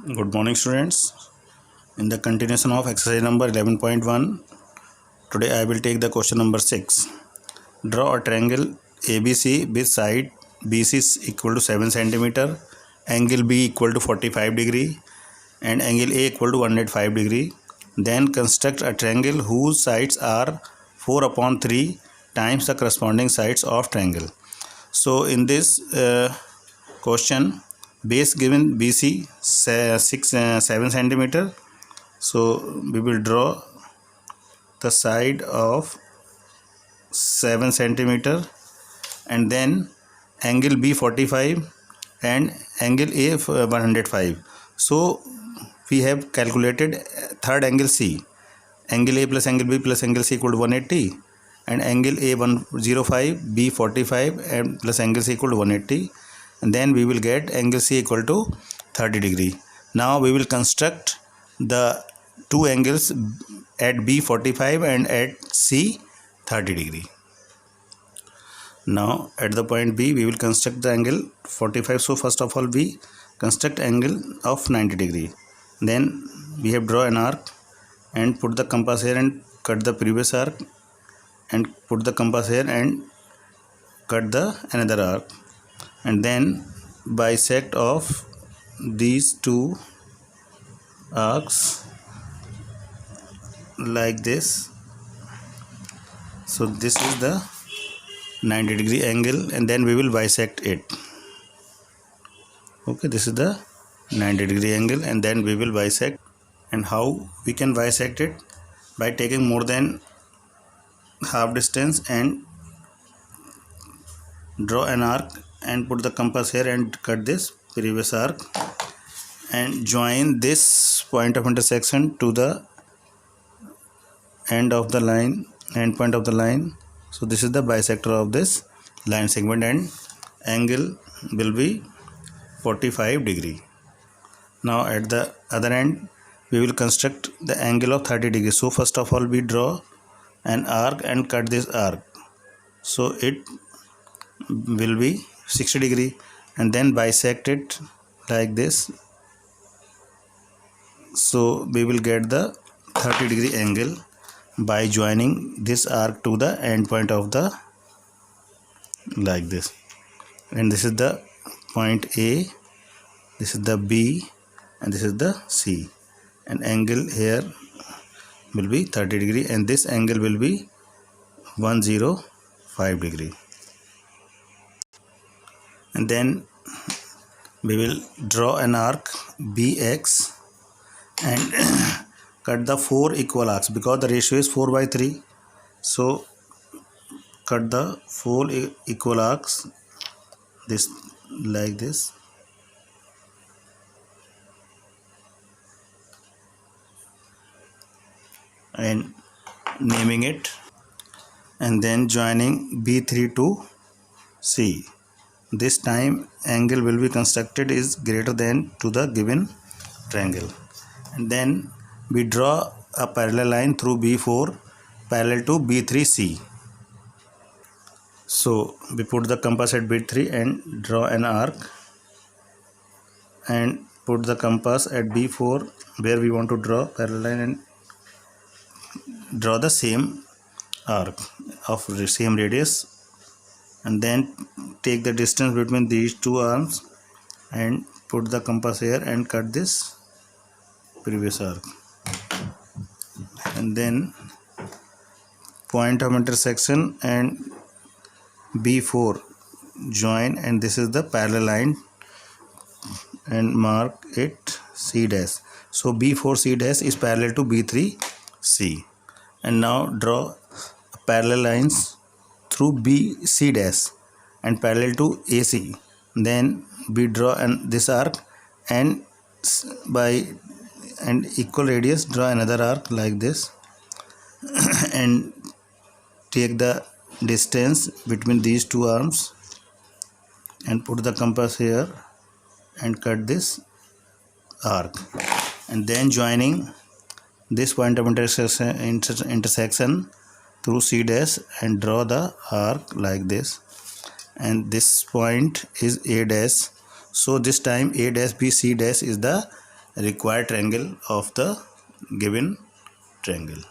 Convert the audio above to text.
Good morning, students. In the continuation of exercise number 11.1, today I will take the question number 6. Draw a triangle ABC with side BC is equal to 7 centimeter, angle B equal to 45 degree, and angle A equal to 105 degree. Then construct a triangle whose sides are 4 upon 3 times the corresponding sides of triangle. So in this question, base given BC 7 centimeter. So we will draw the side of 7 centimeter, and then angle B 45 and angle A 105. So we have calculated third angle C. Angle A plus angle B plus angle C equal to 180, and angle A 105, B 45 and plus angle C equal to 180, and then we will get angle C equal to 30 degree. Now we will construct the two angles at B 45 and at C 30 degree. Now at the point B we will construct the angle 45. So first of all we construct angle of 90 degree. Then we have draw an arc and put the compass here and cut the previous arc, and put the compass here and cut the another arc, and then bisect of these two arcs like this. So this is the 90 degree angle, and then we will bisect it. Okay, this is the 90 degree angle, and then we will bisect. And how we can bisect it? By taking more than half distance and draw an arc and put the compass here and cut this previous arc, and join this point of intersection to the end of the line, end point of the line. So this is the bisector of this line segment, and angle will be 45 degree. Now at the other end we will construct the angle of 30 degree. So first of all we draw an arc and cut this arc, so it will be 60 degree, and then bisect it like this. So we will get the 30 degree angle by joining this arc to the end point of the like this. And this is the point A, this is the B, and this is the C, and angle here will be 30 degree, and this angle will be 105 degree. And then we will draw an arc BX and cut the 4 equal arcs, because the ratio is 4/3. So cut the 4 equal arcs this like this, and naming it, and then joining B3 to C. This time angle will be constructed is greater than to the given triangle, and then we draw a parallel line through B4 parallel to B3C. So we put the compass at B3 and draw an arc, and put the compass at B4 where we want to draw parallel line, and draw the same arc of the same radius, and then take the distance between these two arms and put the compass here and cut this previous arc, and then point of intersection and B4 join, and this is the parallel line, and mark it C dash. So B4 C dash is parallel to B3 C, and now draw parallel lines through B C dash and parallel to AC. Then we draw this arc, and by and equal radius draw another arc like this, and take the distance between these two arms and put the compass here and cut this arc, and then joining this point of intersection through C dash and draw the arc like this, and this point is A dash. So this time A dash B C dash is the required triangle of the given triangle.